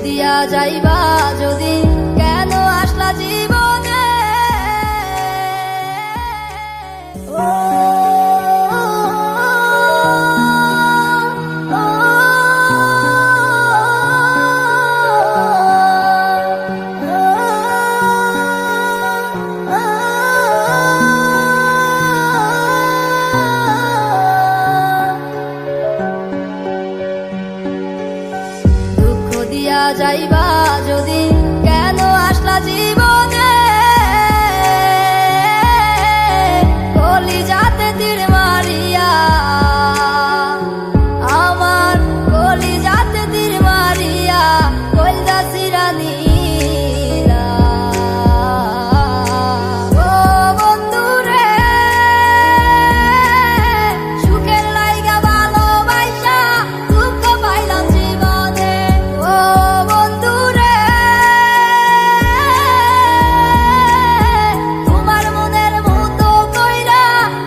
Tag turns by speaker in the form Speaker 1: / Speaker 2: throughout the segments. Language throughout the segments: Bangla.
Speaker 1: দিয়া যাইবা যদি কেন আসলা জীবনে দিয়া যাইবা যদি কেন আসলা জীবনে কলিজাতে তীর মারিয়া আমার কলিজাতে তীর মারিয়া কলজা চিরা নিলা ও বন্ধুরে সুখের লাইগা ভালোবাসা দুঃখ পাইলাম জীবনে ও বন্ধুরে তোমার মনের মতো কইরা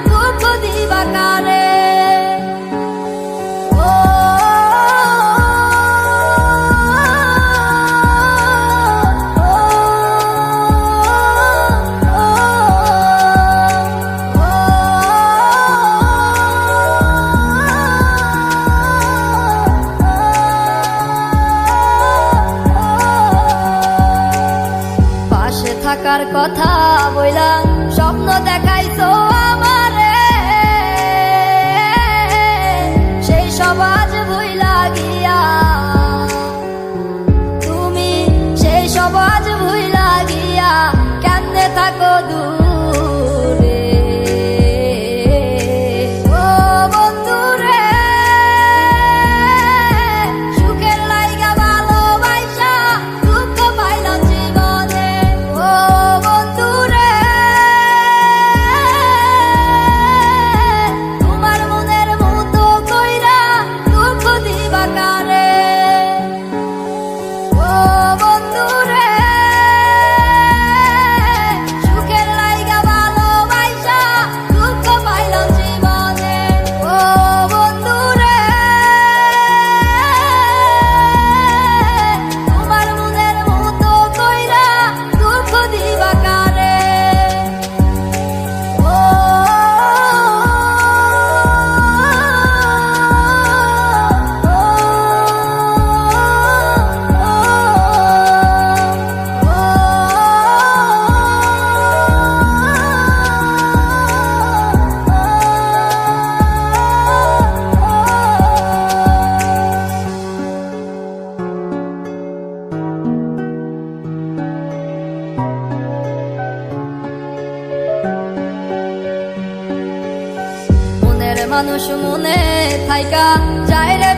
Speaker 1: দুঃখ দিবা কারে ও পাশে থাকার কথা বইলা স্বপ্ন দেখাইছো আমারে সেই সব আজ ভুইলা গিয়া তুমি সেই সব আজ ভুইলা গিয়া কেমনে থাকো দূরে ও বন্ধুরে সুখের লাইগা ভালোবাসা দুঃখ পাইলাম জীবনে ও বন্ধুরে তোমার মনের মতো কইরা দুঃখ দিবা কারে ও বন্ধুরে সুখের লাইগা ভালোবাসা দুঃখ পাইলাম জীবনে ও বন্ধুরে তোমার মনের মতো কইরা দুঃখ দিবা কারে ও মনের মানুষ মনে থাইকা যায় রে